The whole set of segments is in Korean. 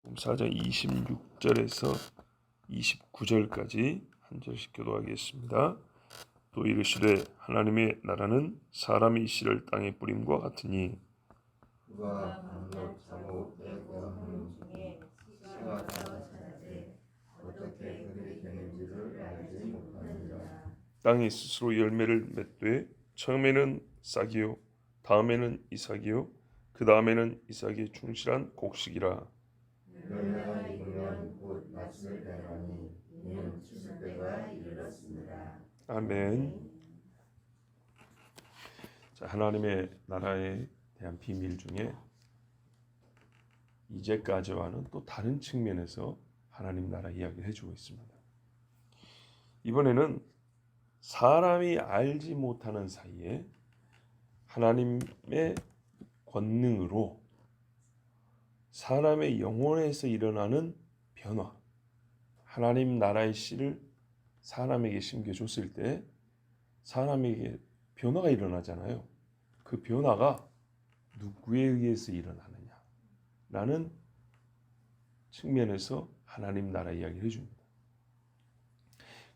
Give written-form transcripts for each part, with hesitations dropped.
4장 26절에서 29절까지 한 절씩 교도하겠습니다. 또 이르시되 하나님의 나라는 사람이 씨를 땅에 뿌림과 같으니 그가 방긋 차고 떼고 하는 중에 씨가 자라되 어떻게 그리 되는지를 알지 못하느니라. 땅이 스스로 열매를 맺되 처음에는 싹이요 다음에는 이삭이요 그 다음에는 이삭이 충실한 곡식이라. 열매가 익으면 곧 낫을 내나니 이는 추수 때가 이르렀습니다. 아멘. 자, 하나님의 나라에 대한 비밀 중에 이제까지와는 또 다른 측면에서 하나님 나라 이야기를 해주고 있습니다. 이번에는 사람이 알지 못하는 사이에 하나님의 권능으로 사람의 영혼에서 일어나는 변화, 하나님 나라의 씨를 사람에게 심겨줬을 때 사람에게 변화가 일어나잖아요. 그 변화가 누구에 의해서 일어나느냐라는 측면에서 하나님 나라 이야기를 해줍니다.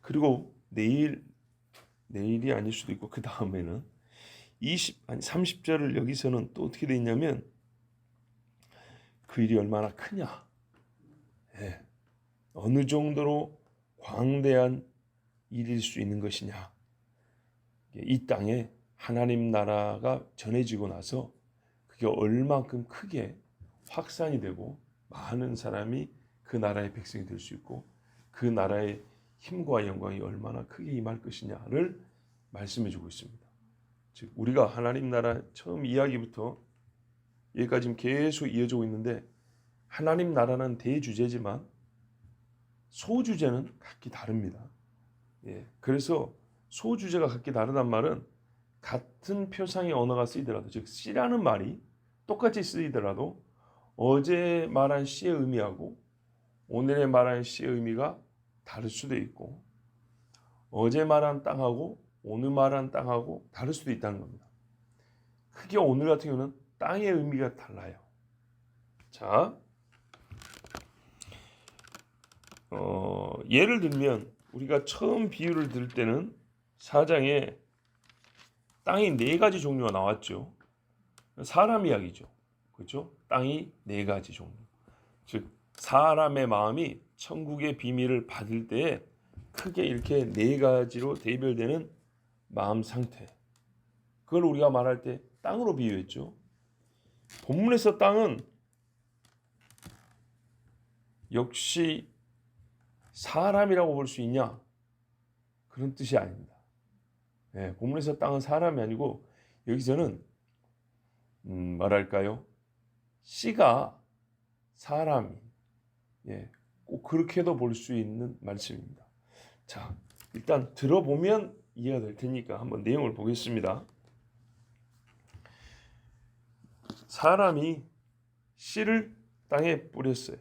그리고 내일이 아닐 수도 있고 그 다음에는 30절을 여기서는 또 어떻게 돼 있냐면 그 일이 얼마나 크냐, 어느 정도로 광대한 일일 수 있는 것이냐, 이 땅에 하나님 나라가 전해지고 나서 그게 얼만큼 크게 확산이 되고 많은 사람이 그 나라의 백성이 될 수 있고 그 나라의 힘과 영광이 얼마나 크게 임할 것이냐를 말씀해 주고 있습니다. 즉 우리가 하나님 나라 처음 이야기부터 여기까지 계속 이어지고 있는데 하나님 나라는 대주제지만 소주제는 각기 다릅니다. 그래서 소주제가 각기 다르단 말은 같은 표상의 언어가 쓰이더라도, 즉 씨라는 말이 똑같이 쓰이더라도 어제 말한 씨의 의미하고 오늘의 말한 씨의 의미가 다를 수도 있고 어제 말한 땅하고 오늘 말한 땅하고 다를 수도 있다는 겁니다. 크게 오늘 같은 경우는 땅의 의미가 달라요. 자, 예를 들면 우리가 처음 비유를 들을 때는 4장에 땅이 4가지 종류가 나왔죠. 사람 이야기죠. 그렇죠? 땅이 4가지 종류. 즉 사람의 마음이 천국의 비밀을 받을 때 크게 이렇게 4가지로 대별되는 마음 상태. 그걸 우리가 말할 때 땅으로 비유했죠. 본문에서 땅은 역시 사람이라고 볼 수 있냐? 그런 뜻이 아닙니다. 본문에서 땅은 사람이 아니고 여기서는 말할까요? 씨가 사람이, 꼭 그렇게도 볼 수 있는 말씀입니다. 자, 일단 들어보면 이해가 될 테니까 한번 내용을 보겠습니다. 사람이 씨를 땅에 뿌렸어요.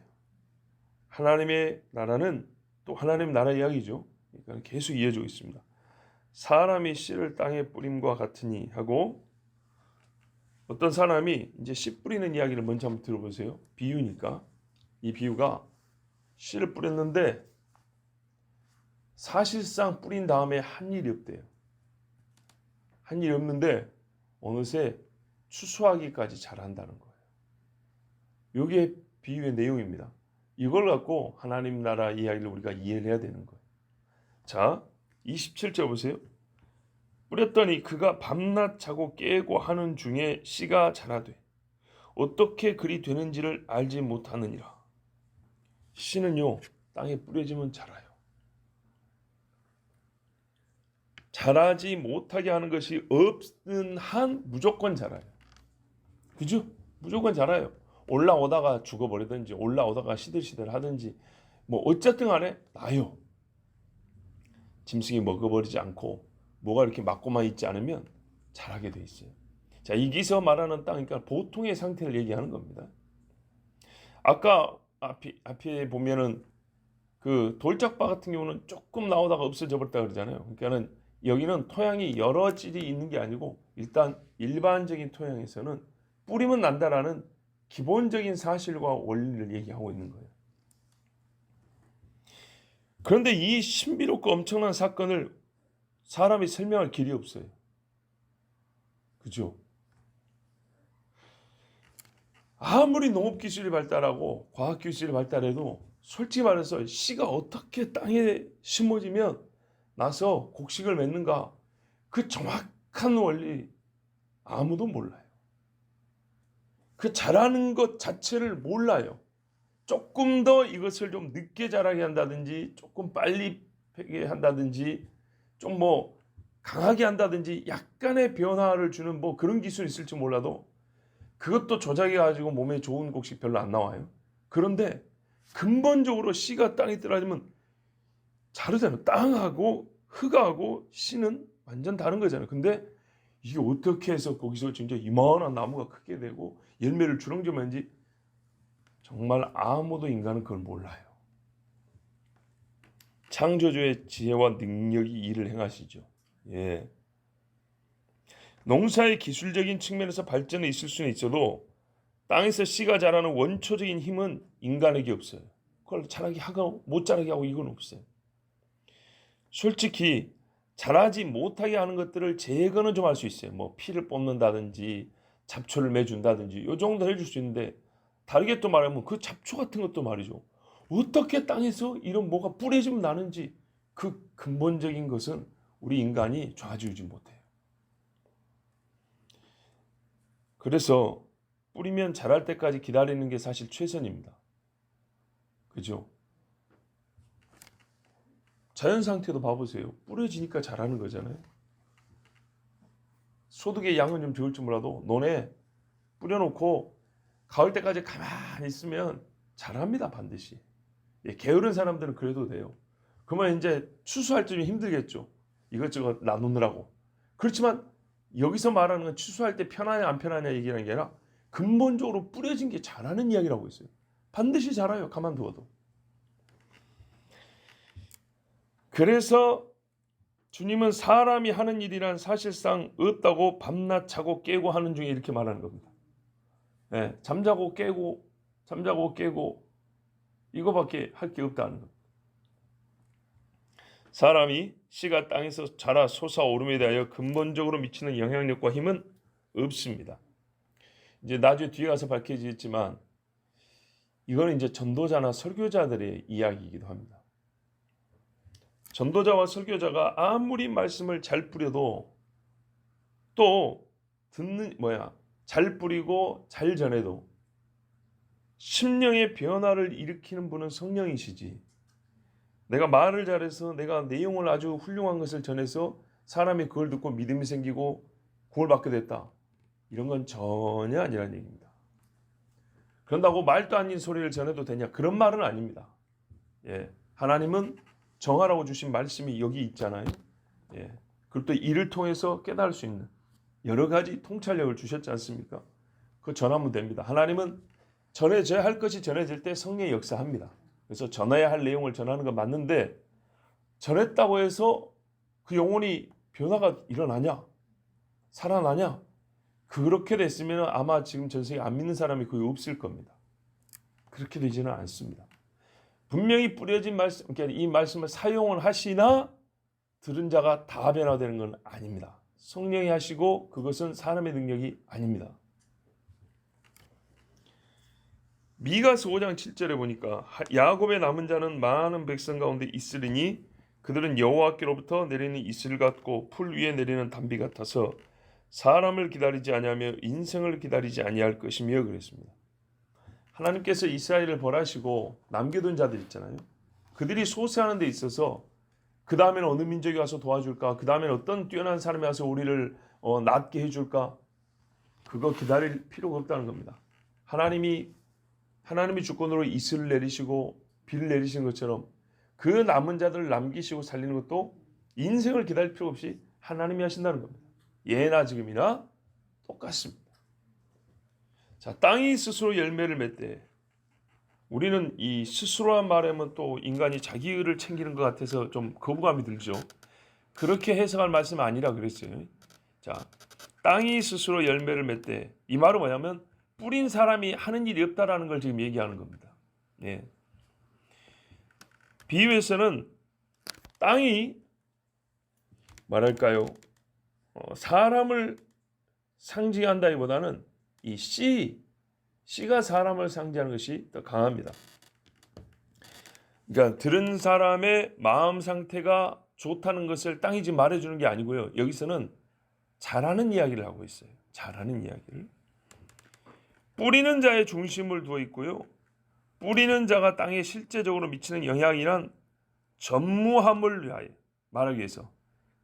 하나님의 나라는 또 하나님 나라 이야기죠. 그러니까 계속 이어지고 있습니다. 사람이 씨를 땅에 뿌림과 같으니 하고 어떤 사람이 이제 씨 뿌리는 이야기를 먼저 한번 들어보세요. 비유니까 이 비유가 씨를 뿌렸는데 사실상 뿌린 다음에 한 일이 없대요. 한 일이 없는데 어느새 추수하기까지 잘한다는 거예요. 이게 비유의 내용입니다. 이걸 갖고 하나님 나라 이야기를 우리가 이해를 해야 되는 거예요. 자, 27절 보세요. 뿌렸더니 그가 밤낮 자고 깨고 하는 중에 씨가 자라되 어떻게 그리 되는지를 알지 못하느니라. 씨는요 땅에 뿌려지면 자라요. 자라지 못하게 하는 것이 없는 한 무조건 자라요. 그죠? 무조건 자라요. 올라오다가 죽어버리든지 올라오다가 시들시들 하든지 뭐 어쨌든 간에 나요. 짐승이 먹어버리지 않고 뭐가 이렇게 맞고만 있지 않으면 자라게 돼 있어요. 자, 여기서 말하는 땅, 그러니까 보통의 상태를 얘기하는 겁니다. 아까 앞에 보면은 그 돌짝바 같은 경우는 조금 나오다가 없어져 버렸다 그러잖아요. 그러니까는 여기는 토양이 여러 질이 있는 게 아니고 일단 일반적인 토양에서는 뿌리면 난다라는 기본적인 사실과 원리를 얘기하고 있는 거예요. 그런데 이 신비롭고 엄청난 사건을 사람이 설명할 길이 없어요. 그죠? 아무리 농업기술이 발달하고 과학기술이 발달해도 솔직히 말해서 씨가 어떻게 땅에 심어지면 나서 곡식을 맺는가, 그 정확한 원리 아무도 몰라요. 그 자라는 것 자체를 몰라요. 조금 더 이것을 좀 늦게 자라게 한다든지, 조금 빨리 폐게 한다든지, 좀 뭐 강하게 한다든지 약간의 변화를 주는 뭐 그런 기술이 있을지 몰라도 그것도 조작해 가지고 몸에 좋은 곡식 별로 안 나와요. 그런데 근본적으로 씨가 땅에 떨어지면 다르잖아요. 땅하고 흙하고 씨는 완전 다른 거잖아요. 근데 이게 어떻게 해서 거기서 진짜 이만한 나무가 크게 되고 열매를 주렁주면지, 정말 아무도 인간은 그걸 몰라요. 창조주의 지혜와 능력이 일을 행하시죠. 예. 농사의 기술적인 측면에서 발전이 있을 수는 있어도 땅에서 씨가 자라는 원초적인 힘은 인간에게 없어요. 그걸 자라게 하고 못 자라게 하고 이건 없어요. 솔직히 자라지 못하게 하는 것들을 제거는 좀 할 수 있어요. 뭐 피를 뽑는다든지 잡초를 매준다든지 요 정도 해줄 수 있는데, 다르게 또 말하면 그 잡초 같은 것도 말이죠. 어떻게 땅에서 이런 뭐가 뿌려지면 나는지 그 근본적인 것은 우리 인간이 좌지우지 못해요. 그래서 뿌리면 자랄 때까지 기다리는 게 사실 최선입니다. 그죠? 자연 상태도 봐보세요. 뿌려지니까 자라는 거잖아요. 소득의 양은 좀 적을지 몰라도 논에 뿌려놓고 가을 때까지 가만히 있으면 자랍니다, 반드시. 예, 게으른 사람들은 그래도 돼요. 그러면 이제 추수할 때 좀 힘들겠죠. 이것저것 나누느라고. 그렇지만 여기서 말하는 건 추수할 때 편하냐 안 편하냐 얘기하는 게 아니라 근본적으로 뿌려진 게 자라는 이야기라고 있어요. 반드시 자라요, 가만두어도. 그래서 주님은 사람이 하는 일이란 사실상 없다고 밤낮 자고 깨고 하는 중에 이렇게 말하는 겁니다. 예, 잠자고 깨고 이거밖에 할 게 없다는 겁니다. 사람이 씨가 땅에서 자라 솟아오름에 대하여 근본적으로 미치는 영향력과 힘은 없습니다. 이제 나중에 뒤에 가서 밝혀지겠지만 이거는 이제 전도자나 설교자들의 이야기이기도 합니다. 전도자와 설교자가 아무리 말씀을 잘 뿌려도 또 잘 뿌리고 잘 전해도 심령의 변화를 일으키는 분은 성령이시지, 내가 말을 잘해서 내가 내용을 아주 훌륭한 것을 전해서 사람이 그걸 듣고 믿음이 생기고 구원을 받게 됐다, 이런 건 전혀 아니라는 얘기입니다. 그런다고 말도 아닌 소리를 전해도 되냐? 그런 말은 아닙니다. 예, 하나님은 정하라고 주신 말씀이 여기 있잖아요. 예, 그리고 또 이를 통해서 깨달을 수 있는 여러 가지 통찰력을 주셨지 않습니까? 그거 전하면 됩니다. 하나님은 전해져야 할 것이 전해질 때 성령이 역사합니다. 그래서 전해야 할 내용을 전하는 건 맞는데, 전했다고 해서 그 영혼이 변화가 일어나냐? 살아나냐? 그렇게 됐으면 아마 지금 전 세계에 안 믿는 사람이 거의 없을 겁니다. 그렇게 되지는 않습니다. 분명히 뿌려진 말씀, 그러니까 이 말씀을 사용을 하시나 들은 자가 다 변화되는 건 아닙니다. 성령이 하시고 그것은 사람의 능력이 아닙니다. 미가서 5장 7절에 보니까 야곱의 남은 자는 많은 백성 가운데 있으리니 그들은 여호와께로부터 내리는 이슬 같고 풀 위에 내리는 단비 같아서 사람을 기다리지 아니하며 인생을 기다리지 아니할 것이며 그랬습니다. 하나님께서 이스라엘을 벌하시고 남겨둔 자들 있잖아요. 그들이 소세하는 데 있어서 그 다음에는 어느 민족이 와서 도와줄까? 그 다음에는 어떤 뛰어난 사람이 와서 우리를 낫게 해줄까? 그거 기다릴 필요가 없다는 겁니다. 하나님이 주권으로 이슬을 내리시고 비를 내리시는 것처럼 그 남은 자들을 남기시고 살리는 것도 인생을 기다릴 필요 없이 하나님이 하신다는 겁니다. 예나 지금이나 똑같습니다. 자, 땅이 스스로 열매를 맺되, 우리는 이 스스로란 말하면 또 인간이 자기를 챙기는 것 같아서 좀 거부감이 들죠. 그렇게 해석할 말씀은 아니라 그랬어요. 자, 땅이 스스로 열매를 맺되, 이 말은 뭐냐면 뿌린 사람이 하는 일이 없다라는 걸 지금 얘기하는 겁니다. 예. 비유에서는 땅이 말할까요? 사람을 상징한다기보다는 이 씨가 사람을 상징하는 것이 더 강합니다. 그러니까 들은 사람의 마음 상태가 좋다는 것을 땅이 지금 말해주는 게 아니고요. 여기서는 잘하는 이야기를 하고 있어요. 잘하는 이야기를. 뿌리는 자의 중심을 두어 있고요. 뿌리는 자가 땅에 실제적으로 미치는 영향이란 전무함을 위하여 말하기 위해서.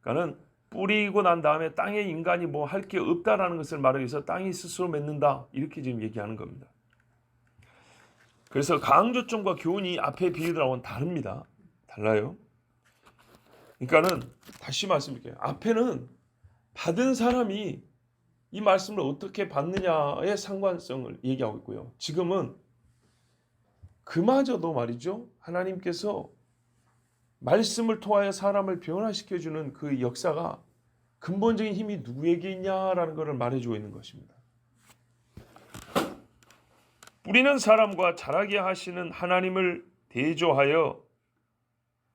그러니까는 뿌리고 난 다음에 땅에 인간이 뭐 할 게 없다라는 것을 말하기 위해서 땅이 스스로 맺는다. 이렇게 지금 얘기하는 겁니다. 그래서 강조점과 교훈이 앞에 비유들하고는 다릅니다. 달라요. 그러니까는 다시 말씀드릴게요. 앞에는 받은 사람이 이 말씀을 어떻게 받느냐의 상관성을 얘기하고 있고요. 지금은 그마저도 말이죠. 하나님께서 말씀을 통하여 사람을 변화시켜주는 그 역사가 근본적인 힘이 누구에게 있냐라는 것을 말해주고 있는 것입니다. 뿌리는 사람과 자라게 하시는 하나님을 대조하여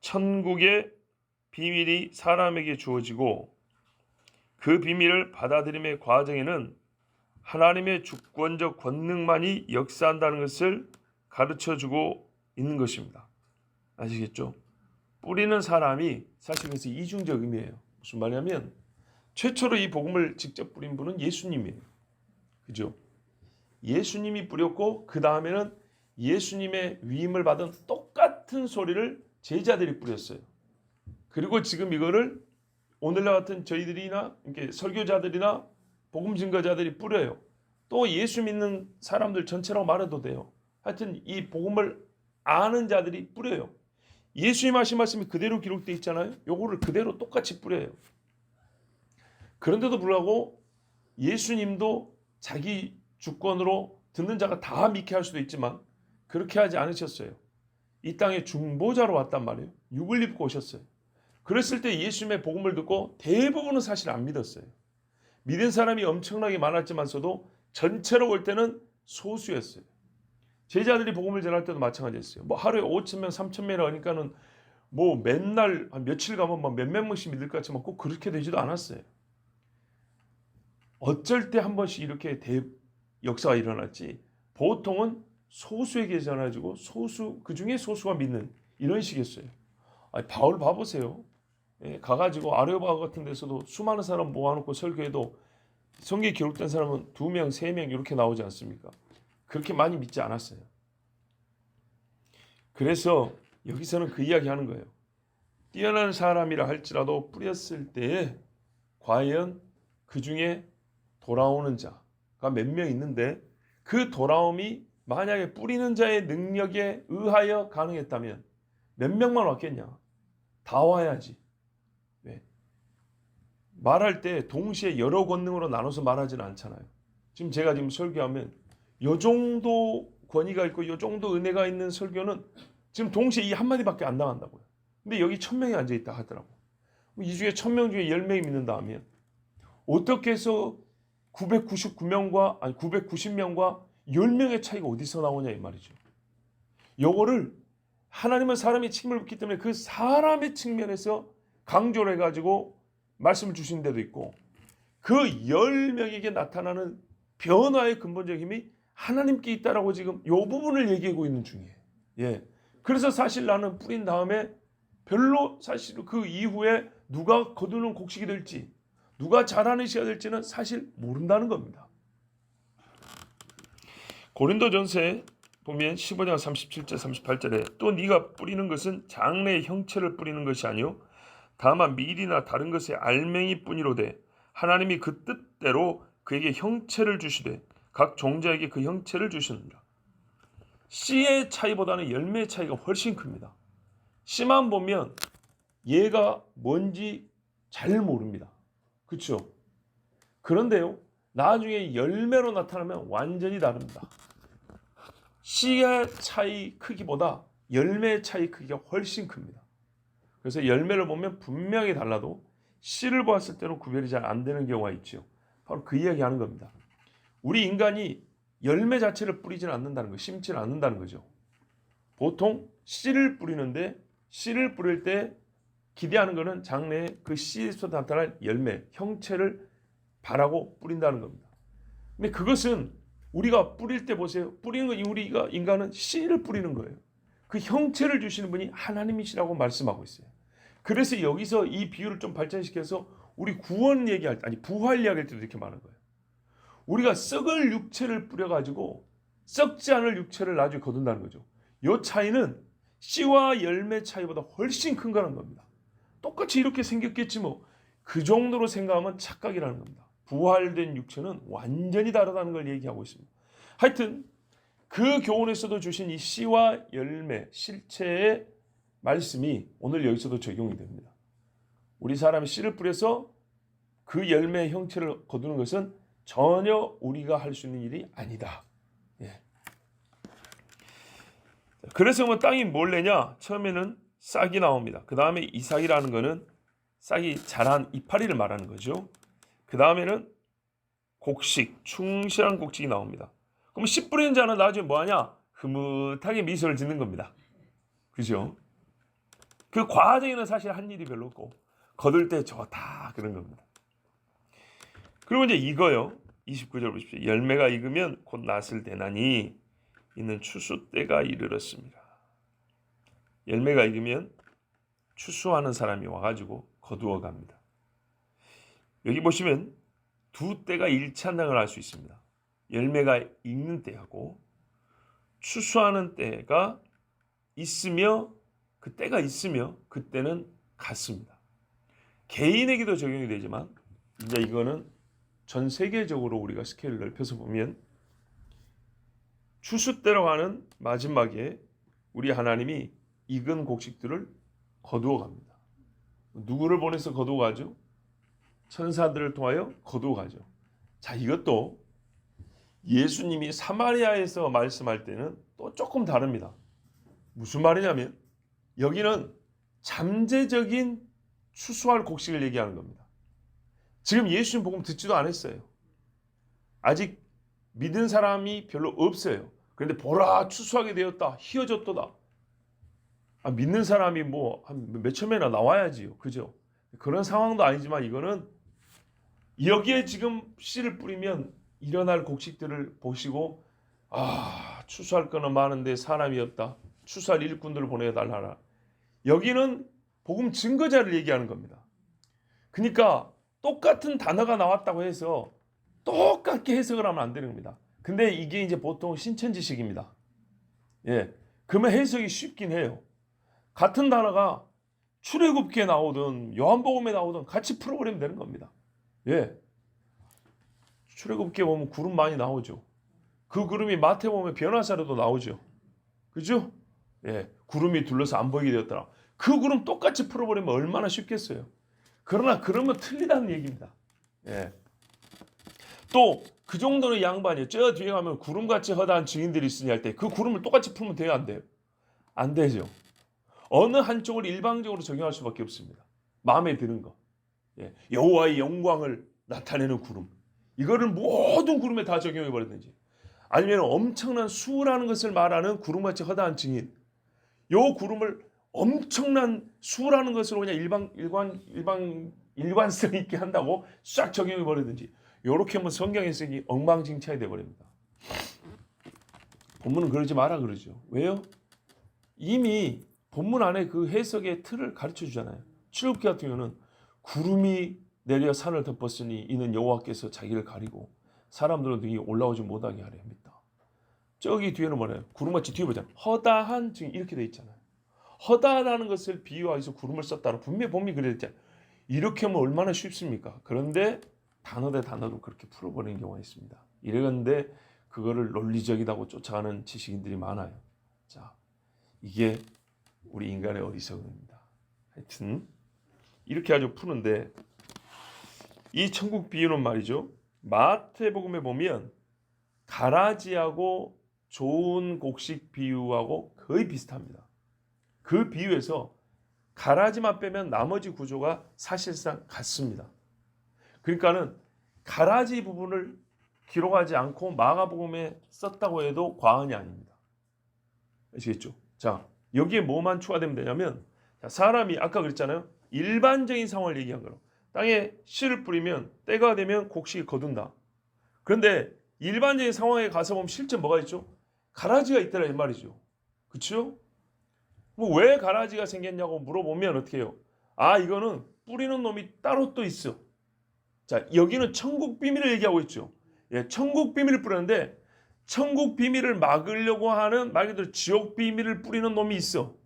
천국의 비밀이 사람에게 주어지고 그 비밀을 받아들임의 과정에는 하나님의 주권적 권능만이 역사한다는 것을 가르쳐주고 있는 것입니다. 아시겠죠? 뿌리는 사람이 사실 그래서 이중적 의미예요. 무슨 말이냐면 최초로 이 복음을 직접 뿌린 분은 예수님이에요. 그죠? 예수님이 뿌렸고 그 다음에는 예수님의 위임을 받은 똑같은 소리를 제자들이 뿌렸어요. 그리고 지금 이거를 오늘날 같은 저희들이나 이렇게 설교자들이나 복음 증거자들이 뿌려요. 또 예수 믿는 사람들 전체라고 말해도 돼요. 하여튼 이 복음을 아는 자들이 뿌려요. 예수님 하신 말씀이 그대로 기록되어 있잖아요. 요거를 그대로 똑같이 뿌려요. 그런데도 불구하고 예수님도 자기 주권으로 듣는 자가 다 믿게 할 수도 있지만 그렇게 하지 않으셨어요. 이 땅에 중보자로 왔단 말이에요. 육을 입고 오셨어요. 그랬을 때 예수님의 복음을 듣고 대부분은 사실 안 믿었어요. 믿은 사람이 엄청나게 많았지만서도 전체로 볼 때는 소수였어요. 제자들이 복음을 전할 때도 마찬가지였어요. 뭐 하루에 5,000명, 3,000명이라 하니까는 뭐 맨날 한 며칠 가면 막 몇몇 명씩 믿을 것 같지만 꼭 그렇게 되지도 않았어요. 어쩔 때 한 번씩 이렇게 역사가 일어났지 보통은 소수에게 전해지고 그 중에 소수가 믿는 이런 식이었어요. 바울 봐보세요. 예, 가가지고 아레오바고 같은 데서도 수많은 사람 모아놓고 설교해도 성경에 기록된 사람은 2명, 3명 이렇게 나오지 않습니까? 그렇게 많이 믿지 않았어요. 그래서 여기서는 그 이야기 하는 거예요. 뛰어난 사람이라 할지라도 뿌렸을 때에 과연 그 중에 돌아오는 자가 몇 명 있는데 그 돌아옴이 만약에 뿌리는 자의 능력에 의하여 가능했다면 몇 명만 왔겠냐? 다 와야지. 왜? 말할 때 동시에 여러 권능으로 나눠서 말하지는 않잖아요. 지금 제가 지금 설교하면 요 정도 권위가 있고 요 정도 은혜가 있는 설교는 지금 동시에 이 한마디밖에 안 나간다고요. 근데 여기 1,000명이 앉아있다 하더라고. 이 중에 1,000명 중에 10명이 믿는다 하면 어떻게 해서 990명과 10명의 차이가 어디서 나오냐 이 말이죠. 요거를 하나님은 사람의 책임을 묻기 때문에 그 사람의 측면에서 강조를 해가지고 말씀을 주신 데도 있고 그 10명에게 나타나는 변화의 근본적 힘이 하나님께 있다라고 지금 요 부분을 얘기하고 있는 중이에요. 예. 그래서 사실 나는 뿌린 다음에 별로 사실 그 이후에 누가 거두는 곡식이 될지 누가 자라는 시가 될지는 사실 모른다는 겁니다. 고린도전서에 보면 15장 37절 38절에 또 네가 뿌리는 것은 장래의 형체를 뿌리는 것이 아니요 다만 밀이나 다른 것의 알맹이 뿐이로되 하나님이 그 뜻대로 그에게 형체를 주시되 각 종자에게 그 형체를 주시느니라. 씨의 차이보다는 열매의 차이가 훨씬 큽니다. 씨만 보면 얘가 뭔지 잘 모릅니다. 그렇죠? 그런데요 나중에 열매로 나타나면 완전히 다릅니다. 씨의 차이 크기보다 열매의 차이 크기가 훨씬 큽니다. 그래서 열매를 보면 분명히 달라도 씨를 보았을 때는 구별이 잘 안 되는 경우가 있죠. 바로 그 이야기 하는 겁니다. 우리 인간이 열매 자체를 뿌리지는 않는다는 거, 심지는 않는다는 거죠. 보통 씨를 뿌리는데 씨를 뿌릴 때 기대하는 것은 장래에 그 씨에서 나타날 열매, 형체를 바라고 뿌린다는 겁니다. 근데 그것은 우리가 뿌릴 때 보세요. 뿌리는 건 우리가 인간은 씨를 뿌리는 거예요. 그 형체를 주시는 분이 하나님이시라고 말씀하고 있어요. 그래서 여기서 이 비유를 좀 발전시켜서 우리 구원 얘기할 때, 아니 부활 이야기할 때도 이렇게 말하는 거예요. 우리가 썩을 육체를 뿌려가지고 썩지 않을 육체를 나중에 거둔다는 거죠. 이 차이는 씨와 열매 차이보다 훨씬 큰 거라는 겁니다. 똑같이 이렇게 생겼겠지 뭐. 그 정도로 생각하면 착각이라는 겁니다. 부활된 육체는 완전히 다르다는 걸 얘기하고 있습니다. 하여튼 그 교훈에서도 주신 이 씨와 열매, 실체의 말씀이 오늘 여기서도 적용이 됩니다. 우리 사람이 씨를 뿌려서 그 열매의 형체를 거두는 것은 전혀 우리가 할 수 있는 일이 아니다. 예. 그래서 뭐 땅이 뭘 내냐? 처음에는 싹이 나옵니다. 그 다음에 이삭이라는 거는 싹이 자란 이파리를 말하는 거죠. 그 다음에는 곡식, 충실한 곡식이 나옵니다. 그럼 씨 뿌리는 자는 나중에 뭐하냐? 흐뭇하게 미소를 짓는 겁니다. 그죠? 그 과정에는 사실 한 일이 별로 없고 거둘 때 좋다 그런 겁니다. 그리고 이제 이거요. 29절 보십시오. 열매가 익으면 곧 낫을 대나니 이는 추수 때가 이르렀습니다. 열매가 익으면 추수하는 사람이 와가지고 거두어 갑니다. 여기 보시면 두 때가 일치한다는 걸 알 수 있습니다. 열매가 익는 때하고 추수하는 때가 있으며 그 때가 있으며 그때는 같습니다. 개인에게도 적용이 되지만 이제 이거는 전 세계적으로 우리가 스케일을 넓혀서 보면 추수 때로 하는 마지막에 우리 하나님이 익은 곡식들을 거두어 갑니다. 누구를 보내서 거두어 가죠? 천사들을 통하여 거두어 가죠. 자, 이것도 예수님이 사마리아에서 말씀할 때는 또 조금 다릅니다. 무슨 말이냐면 여기는 잠재적인 추수할 곡식을 얘기하는 겁니다. 지금 예수님 복음 듣지도 않았어요. 아직 믿은 사람이 별로 없어요. 그런데 보라 추수하게 되었다. 희어졌도다. 믿는 사람이 뭐 한 몇천 명이나 나와야지요. 그죠? 그런 상황도 아니지만 이거는 여기에 지금 씨를 뿌리면 일어날 곡식들을 보시고 추수할 거는 많은데 사람이 없다. 추수할 일꾼들을 보내달라. 여기는 복음 증거자를 얘기하는 겁니다. 그러니까 똑같은 단어가 나왔다고 해서 똑같게 해석을 하면 안 되는 겁니다. 근데 이게 이제 보통 신천지식입니다. 예, 그러면 해석이 쉽긴 해요. 같은 단어가 출애굽기에 나오든 요한복음에 나오든 같이 풀어버리면 되는 겁니다. 예, 출애굽기에 보면 구름 많이 나오죠. 그 구름이 마태복음에 변화사로도 나오죠. 그죠? 예, 구름이 둘러서 안 보이게 되었더라. 그 구름 똑같이 풀어버리면 얼마나 쉽겠어요. 그러나 그러면 틀리다는 얘기입니다. 예. 또 그 정도는 양반이에요. 저 뒤에 가면 구름같이 허다한 증인들이 있으니 할 때 그 구름을 똑같이 풀면 돼요, 안 돼요? 안 되죠. 어느 한쪽을 일방적으로 적용할 수밖에 없습니다. 마음에 드는 거. 예. 여호와의 영광을 나타내는 구름. 이거를 모든 구름에 다 적용해 버리든지. 아니면 엄청난 수라는 것을 말하는 구름같이 허다한 증인. 요 구름을 엄청난 수라는 것으로 그냥 일관성 있게 한다고 싹 적용해 버리든지. 요렇게 하면 성경 해석이 엉망진창이 돼 버립니다. 본문은 그러지 마라 그러죠. 왜요? 이미 본문 안에 그 해석의 틀을 가르쳐 주잖아요. 출애굽기 같은 경우는 구름이 내려 산을 덮었으니 이는 여호와께서 자기를 가리고 사람들은 등이 올라오지 못하게 하려 합니다. 저기 뒤에는 뭐래요? 구름같이 뒤에 보자. 허다한 증인 이렇게 돼 있잖아요. 허다하다는 것을 비유하여서 구름을 썼다는 분명히 본문이 그랬잖아요. 이렇게 하면 얼마나 쉽습니까? 그런데 단어 대 단어로 그렇게 풀어버리는 경우가 있습니다. 이러는데 그거를 논리적이라고 쫓아가는 지식인들이 많아요. 자, 이게 우리 인간의 어리석음입니다. 하여튼 이렇게 아주 푸는데 이 천국 비유는 말이죠. 마태복음에 보면 가라지하고 좋은 곡식 비유하고 거의 비슷합니다. 그 비유에서 가라지만 빼면 나머지 구조가 사실상 같습니다. 그러니까는 가라지 부분을 기록하지 않고 마가복음에 썼다고 해도 과언이 아닙니다. 아시겠죠? 자, 여기에 뭐만 추가되면 되냐면, 자, 사람이 아까 그랬잖아요. 일반적인 상황을 얘기한 거로 땅에 씨를 뿌리면 때가 되면 곡식이 거둔다. 그런데 일반적인 상황에 가서 보면 실제 뭐가 있죠? 가라지가 있더라 이 말이죠. 그렇죠? 뭐 왜 가라지가 생겼냐고 물어보면 어떻게 해요? 아, 이거는 뿌리는 놈이 따로 또 있어. 자, 여기는 천국 비밀을 얘기하고 있죠. 예, 천국 비밀을 뿌렸는데 천국 비밀을 막으려고 하는 말 그대로 지옥 비밀을 뿌리는 놈이 있어.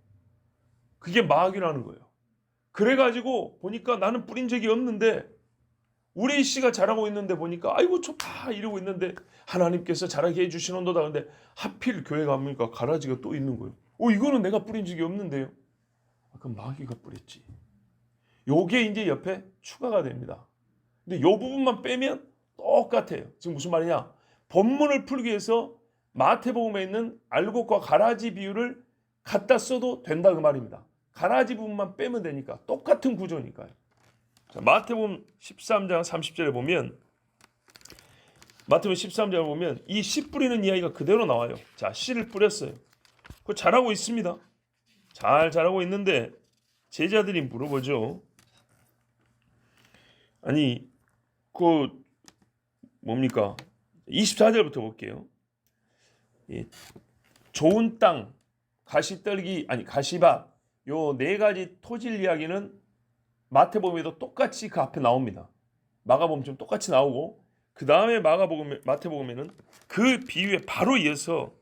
그게 마귀라는 거예요. 그래가지고 보니까 나는 뿌린 적이 없는데 우리 씨가 자라고 있는데 보니까 아이고 좋다 이러고 있는데 하나님께서 자라게 해주시는도다. 근데 하필 교회 가보니까 가라지가 또 있는 거예요. 이거는 내가 뿌린 적이 없는데요. 그럼 마귀가 뿌렸지. 요게 이제 옆에 추가가 됩니다. 근데 요 부분만 빼면 똑같아요. 지금 무슨 말이냐? 본문을 풀기 위해서 마태복음에 있는 알곡과 가라지 비유를 갖다 써도 된다 그 말입니다. 가라지 부분만 빼면 되니까 똑같은 구조니까요. 자, 마태복음 13장 30절에 보면 마태복음 13장을 보면 이 씨 뿌리는 이야기가 그대로 나와요. 자, 씨를 뿌렸어요. 그거 잘하고 있습니다. 잘 자라고 있는데 제자들이 물어보죠. 아니, 그 뭡니까? 24절부터 볼게요. 예, 좋은 땅, 가시떨기, 아니 가시밭 요 네 가지 토질 이야기는 마태복음에도 똑같이 그 앞에 나옵니다. 마가복음 좀 똑같이 나오고 그 다음에 마태복음에는 그 비유에 바로 이어서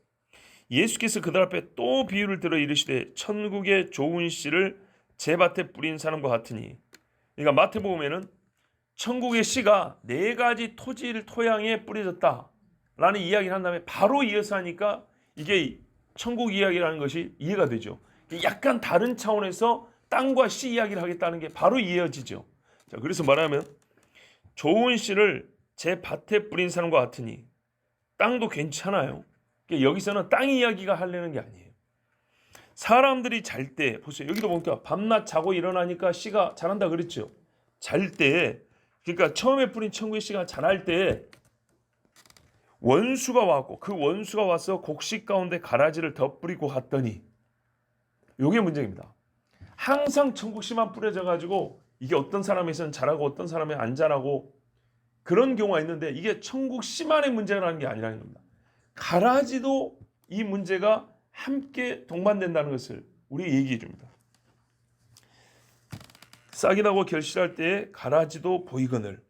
예수께서 그들 앞에 또 비유를 들어 이르시되 천국의 좋은 씨를 제 밭에 뿌린 사람과 같으니. 그러니까 마태복음에는 천국의 씨가 네 가지 토양에 뿌려졌다라는 이야기를 한 다음에 바로 이어서 하니까 이게 천국 이야기라는 것이 이해가 되죠. 약간 다른 차원에서 땅과 씨 이야기를 하겠다는 게 바로 이어지죠. 자, 그래서 말하면 좋은 씨를 제 밭에 뿌린 사람과 같으니 땅도 괜찮아요. 여기서는 땅 이야기가 하려는 게 아니에요. 사람들이 잘 때 보세요. 여기도 보니까 밤낮 자고 일어나니까 씨가 자란다 그랬죠. 잘 때 그러니까 처음에 뿌린 천국의 씨가 자랄 때 원수가 왔고 그 원수가 와서 곡식 가운데 가라지를 덧뿌리고 갔더니 이게 문제입니다. 항상 천국 씨만 뿌려져 가지고 이게 어떤 사람에서는 자라고 어떤 사람이 안 자라고 그런 경우가 있는데 이게 천국 씨만의 문제라는 게 아니라는 겁니다. 가라지도 이 문제가 함께 동반된다는 것을 우리에게 얘기해 줍니다. 싹이 나고 결실할 때에 가라지도 보이거늘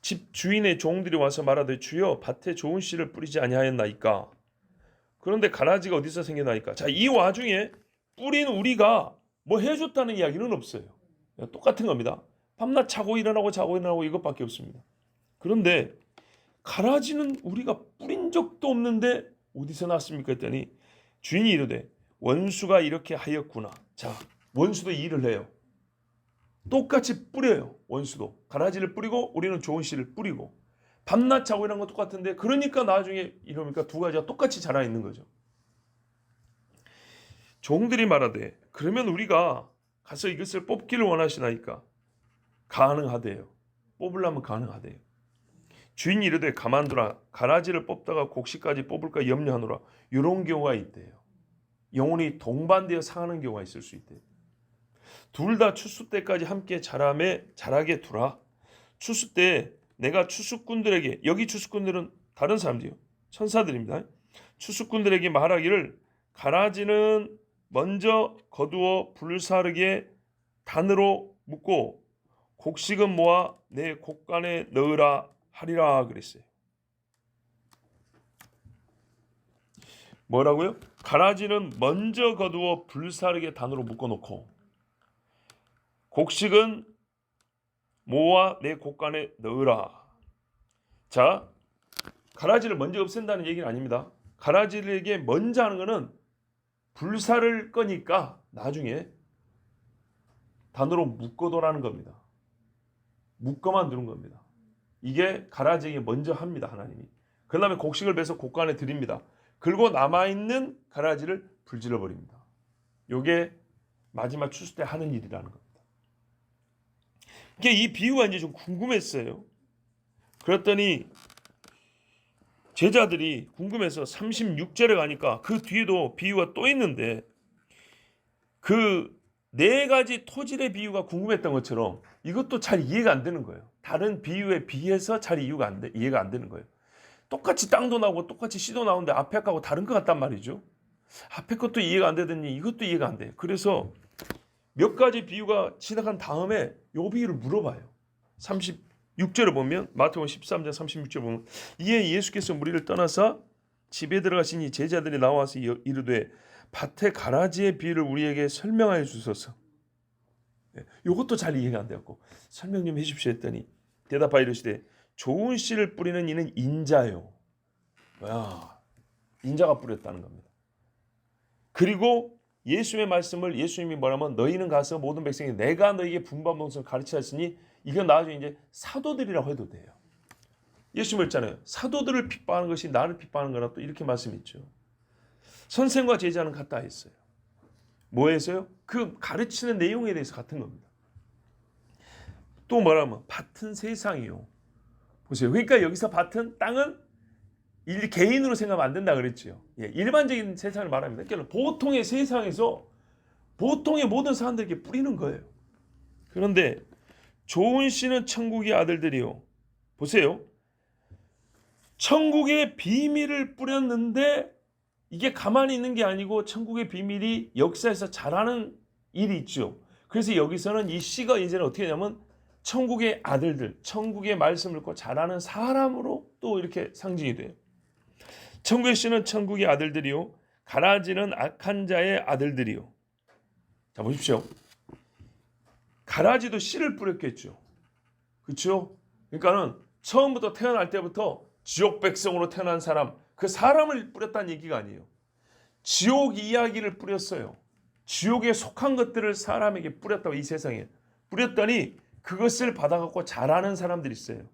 집 주인의 종들이 와서 말하되 주여 밭에 좋은 씨를 뿌리지 아니하였나이까. 그런데 가라지가 어디서 생겨나니까. 자, 이 와중에 뿌린 우리가 뭐 해줬다는 이야기는 없어요. 똑같은 겁니다. 밤낮 자고 일어나고 이것밖에 없습니다. 그런데 가라지는 우리가 뿌린 적도 없는데 어디서 났습니까 했더니 주인이 이르되 원수가 이렇게 하였구나. 자, 원수도 이 일을 해요. 똑같이 뿌려요. 원수도 가라지를 뿌리고 우리는 좋은 씨를 뿌리고 밤낮 자고 이런 건 똑같은데 그러니까 나중에 이러니까 두 가지가 똑같이 자라 있는 거죠. 종들이 말하되 그러면 우리가 가서 이것을 뽑기를 원하시나이까. 가능하대요. 뽑으려면 가능하대요. 주인이 이르되 가만두라. 가라지를 뽑다가 곡식까지 뽑을까 염려하노라. 이런 경우가 있대요. 영혼이 동반되어 상하는 경우가 있을 수 있대요. 둘 다 추수 때까지 함께 자라게 두라. 추수 때 내가 추수꾼들에게, 여기 추수꾼들은 다른 사람들이요, 천사들입니다. 추수꾼들에게 말하기를 가라지는 먼저 거두어 불사르게 단으로 묶고 곡식은 모아 내 곡간에 넣으라 하리라 그랬어요. 뭐라고요? 가라지는 먼저 거두어 불사르게 단으로 묶어놓고 곡식은 모아 내 곡간에 넣으라. 자, 가라지를 먼저 없앤다는 얘기는 아닙니다. 가라지에게 먼저 하는 거는 불사를 거니까 나중에 단으로 묶어둬라는 겁니다. 묶어만 두는 겁니다. 이게 가라지에게 먼저 합니다. 하나님이. 그 다음에 곡식을 베서 곡간에 드립니다. 그리고 남아있는 가라지를 불질러 버립니다. 이게 마지막 추수 때 하는 일이라는 겁니다. 이게 이 비유가 이제 좀 궁금했어요. 그랬더니 제자들이 궁금해서 36절에 가니까 그 뒤에도 비유가 또 있는데 그 네 가지 토질의 비유가 궁금했던 것처럼 이것도 잘 이해가 안 되는 거예요. 다른 비유에 비해서 잘 이해가 안 되는 거예요. 똑같이 땅도 나오고 똑같이 씨도 나오는데 앞에 거하고 다른 것 같단 말이죠. 앞에 것도 이해가 안 되더니 이것도 이해가 안 돼. 그래서 몇 가지 비유가 지나간 다음에 요 비유를 물어봐요. 36절을 보면 마태복음 13장 36절 보면 이에 예수께서 무리를 떠나서 집에 들어가시니 제자들이 나와서 이르되 밭에 가라지의 비유를 우리에게 설명하여 주소서. 이것도 잘 이해가 안 되었고 설명 좀 해주십시오 했더니 대답하여 이르시되 좋은 씨를 뿌리는 이는 인자요. 야, 인자가 뿌렸다는 겁니다. 그리고 예수의 말씀을 예수님이 뭐라면 너희는 가서 모든 백성이 내가 너희에게 분부한 것을 가르치셨으니 이건 나중에 이제 사도들이라고 해도 돼요. 예수님 했잖아요. 사도들을 핍박하는 것이 나를 핍박하는 거라 또 이렇게 말씀했죠. 선생과 제자는 같다 했어요. 뭐에서요? 그 가르치는 내용에 대해서 같은 겁니다. 또 뭐라면 밭은 세상이요. 보세요. 그러니까 여기서 밭은 땅은 개인으로 생각하면 안 된다 그랬죠. 예, 일반적인 세상을 말합니다. 그러니까 보통의 세상에서 보통의 모든 사람들에게 뿌리는 거예요. 그런데 좋은 씨는 천국의 아들들이요. 보세요. 천국의 비밀을 뿌렸는데 이게 가만히 있는 게 아니고 천국의 비밀이 역사에서 자라는 일이 있죠. 그래서 여기서는 이 씨가 이제는 어떻게 되냐면 천국의 아들들, 천국의 말씀을 읽고 자라는 사람으로 또 이렇게 상징이 돼요. 천국의 씨는 천국의 아들들이요. 가라지는 악한 자의 아들들이요. 자 보십시오. 가라지도 씨를 뿌렸겠죠. 그렇죠? 그러니까는 처음부터 태어날 때부터 지옥 백성으로 태어난 사람, 그 사람을 뿌렸다는 얘기가 아니에요. 지옥 이야기를 뿌렸어요. 지옥에 속한 것들을 사람에게 뿌렸다고 이 세상에 뿌렸더니 그것을 받아갖고 자라는 사람들이 있어요.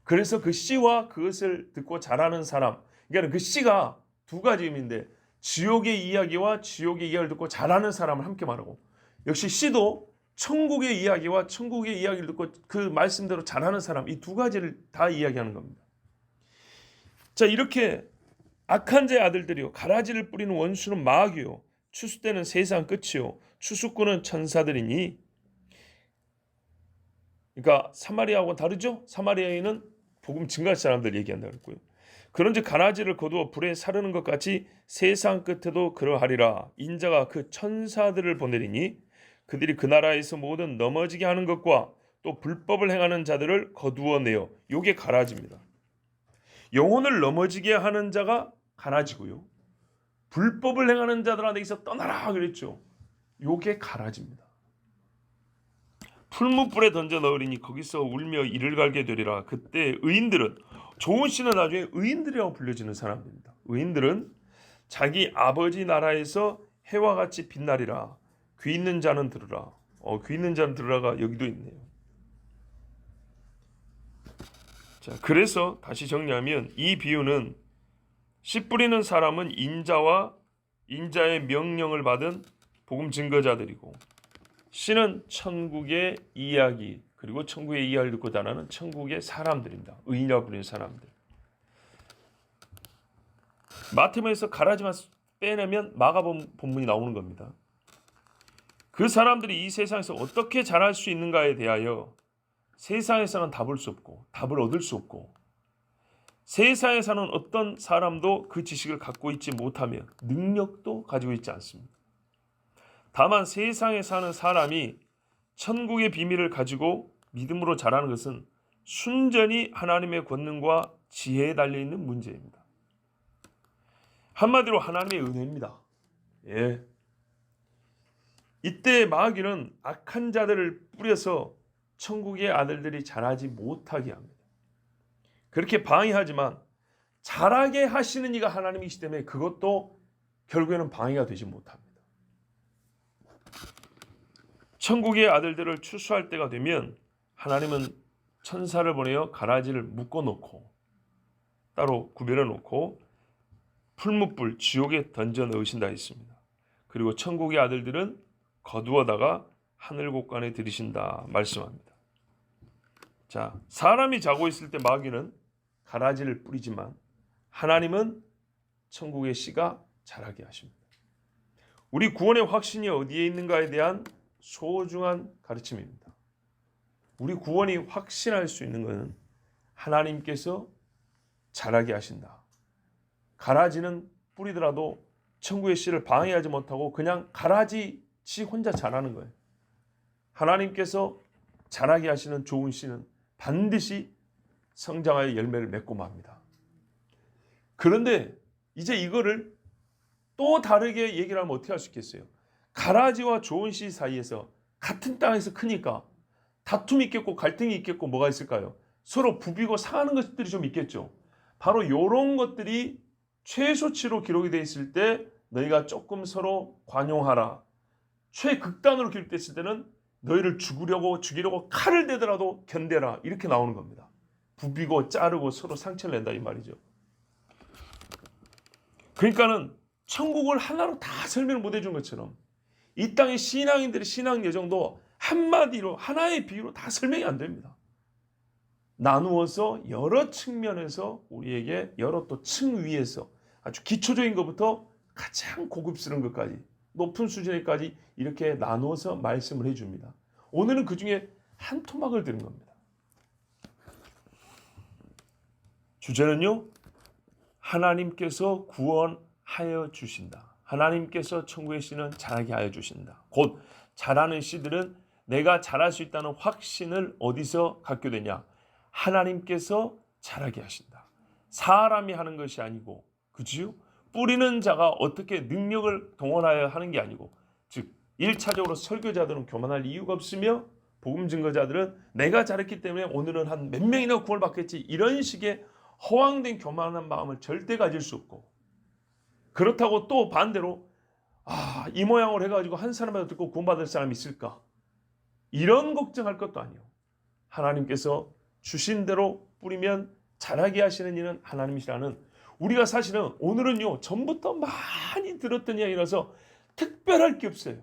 그래서 그 씨와 그것을 듣고 자라는 사람, 그러니까 그 씨가 두 가지 의미인데 지옥의 이야기와 지옥의 이야기를 듣고 자라는 사람을 함께 말하고 역시 씨도 천국의 이야기와 천국의 이야기를 듣고 그 말씀대로 자라는 사람 이 두 가지를 다 이야기하는 겁니다. 자 이렇게 악한 자의 아들들이요 가라지를 뿌리는 원수는 마귀요 추수 때는 세상 끝이요 추수꾼은 천사들이니 그러니까 사마리아하고 다르죠? 사마리아인은 복음 증거할 사람들 얘기한다고 했고요. 그런즉 가라지를 거두어 불에 사르는 것 같이 세상 끝에도 그러하리라. 인자가 그 천사들을 보내리니 그들이 그 나라에서 모든 넘어지게 하는 것과 또 불법을 행하는 자들을 거두어내어 요게 가라지입니다. 영혼을 넘어지게 하는 자가 가라지고요. 불법을 행하는 자들한테서 떠나라 그랬죠. 요게 가라지입니다. 풀무불에 던져 넣으리니 거기서 울며 이를 갈게 되리라. 그때 의인들은 좋은 씨는 나중에 의인들이라고 불려지는 사람들입니다. 의인들은 자기 아버지 나라에서 해와 같이 빛나리라. 귀 있는 자는 들으라. 귀 있는 자는 들으라가 여기도 있네요. 자, 그래서 다시 정리하면 이 비유는 씨 뿌리는 사람은 인자와 인자의 명령을 받은 복음 증거자들이고 씨는 천국의 이야기 그리고 천국의 이야기를 듣고 자라는 천국의 사람들입니다. 의인이라고 부르는 사람들. 마태복음에서 가라지만 빼내면 마가복음 본문이 나오는 겁니다. 그 사람들이 이 세상에서 어떻게 자랄 수 있는가에 대하여 세상에서는 답을 수 없고 답을 얻을 수 없고 세상에 사는 어떤 사람도 그 지식을 갖고 있지 못하며 능력도 가지고 있지 않습니다. 다만 세상에 사는 사람이 천국의 비밀을 가지고 믿음으로 자라는 것은 순전히 하나님의 권능과 지혜에 달려있는 문제입니다. 한마디로 하나님의 은혜입니다. 예. 이때 마귀는 악한 자들을 뿌려서 천국의 아들들이 자라지 못하게 합니다. 그렇게 방해하지만 자라게 하시는 이가 하나님이시기 때문에 그것도 결국에는 방해가 되지 못합니다. 천국의 아들들을 추수할 때가 되면 하나님은 천사를 보내어 가라지를 묶어놓고 따로 구별해 놓고 풀무불 지옥에 던져 넣으신다 했습니다. 그리고 천국의 아들들은 거두어다가 하늘 곳간에 들이신다 말씀합니다. 자, 사람이 자고 있을 때 마귀는 가라지를 뿌리지만 하나님은 천국의 씨가 자라게 하십니다. 우리 구원의 확신이 어디에 있는가에 대한 소중한 가르침입니다. 우리 구원이 확신할 수 있는 것은 하나님께서 자라게 하신다. 가라지는 뿌리더라도 천국의 씨를 방해하지 못하고 그냥 가라지 지 혼자 자라는 거예요. 하나님께서 자라게 하시는 좋은 씨는 반드시 성장하여 열매를 맺고 맙니다. 그런데 이제 이거를 또 다르게 얘기를 하면 어떻게 할 수 있겠어요? 가라지와 좋은 씨 사이에서 같은 땅에서 크니까 다툼이 있겠고 갈등이 있겠고 뭐가 있을까요? 서로 부비고 상하는 것들이 좀 있겠죠. 바로 이런 것들이 최소치로 기록이 되어 있을 때 너희가 조금 서로 관용하라. 최극단으로 기록됐을 때는 너희를 죽이려고 칼을 대더라도 견뎌라. 이렇게 나오는 겁니다. 부비고 자르고 서로 상처를 낸다 이 말이죠. 그러니까는 천국을 하나로 다 설명을 못 해준 것처럼 이 땅의 신앙인들의 신앙 여정도 한마디로 하나의 비유로 다 설명이 안 됩니다. 나누어서 여러 측면에서 우리에게 여러 또 층 위에서 아주 기초적인 것부터 가장 고급스러운 것까지 높은 수준에까지 이렇게 나누어서 말씀을 해줍니다. 오늘은 그 중에 한 토막을 드는 겁니다. 주제는요, 하나님께서 구원하여 주신다. 하나님께서 천국의 씨는 자라게 하여 주신다. 곧 자라는 씨들은 내가 자랄 수 있다는 확신을 어디서 갖게 되냐? 하나님께서 자라게 하신다. 사람이 하는 것이 아니고, 그지요? 뿌리는 자가 어떻게 능력을 동원하여 하는 게 아니고, 즉 1차적으로 설교자들은 교만할 이유가 없으며 복음 증거자들은 내가 자랐기 때문에 오늘은 한 몇 명이나 구원을 받겠지, 이런 식의 허황된 교만한 마음을 절대 가질 수 없고, 그렇다고 또 반대로 이 모양으로 해가지고 한 사람이라도 듣고 구원받을 사람이 있을까, 이런 걱정할 것도 아니요. 하나님께서 주신 대로 뿌리면 자라게 하시는 이는 하나님이시라는, 우리가 사실은 오늘은요 전부터 많이 들었던 이야기라서 특별할 게 없어요.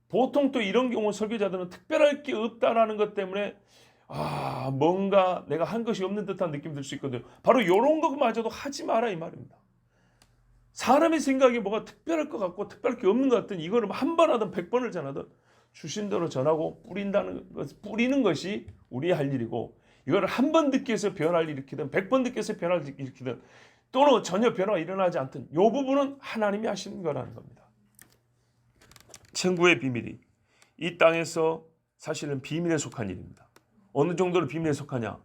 보통 또 이런 경우 설교자들은 특별할 게 없다라는 것 때문에 뭔가 내가 한 것이 없는 듯한 느낌이 들 수 있거든요. 바로 이런 것마저도 하지 마라 이 말입니다. 사람의 생각이 뭐가 특별할 것 같고 특별할 게 없는 것 같든 이거를 한 번 하든 100번을 전하든 주신 대로 전하고 뿌리는 것이 우리의 할 일이고, 이거를 한 번 듣기 위해서 변화를 일으키든 100번 듣기 위해서 변화를 일으키든 또는 전혀 변화가 일어나지 않든 이 부분은 하나님이 하시는 거라는 겁니다. 천국의 비밀이 이 땅에서 사실은 비밀에 속한 일입니다. 어느 정도로 비밀에 속하냐?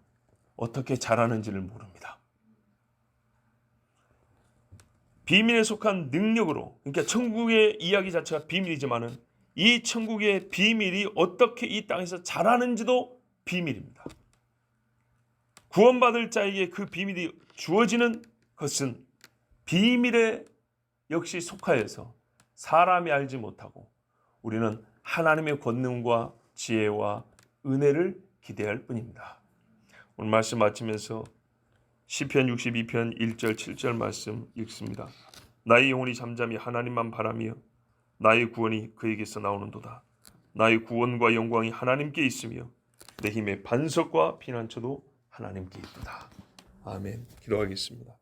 어떻게 자라는지를 모릅니다. 비밀에 속한 능력으로, 그러니까 천국의 이야기 자체가 비밀이지만은 이 천국의 비밀이 어떻게 이 땅에서 자라는지도 비밀입니다. 구원받을 자에게 그 비밀이 주어지는 것은 비밀에 역시 속하여서 사람이 알지 못하고 우리는 하나님의 권능과 지혜와 은혜를 기대할 뿐입니다. 오늘 말씀 마치면서 시편 62편 1절 7절 말씀 읽습니다. 나의 영혼이 잠잠히 하나님만 바라며 나의 구원이 그에게서 나오는도다. 나의 구원과 영광이 하나님께 있으며 내 힘의 반석과 피난처도 하나님께 있도다. 아멘. 기도하겠습니다.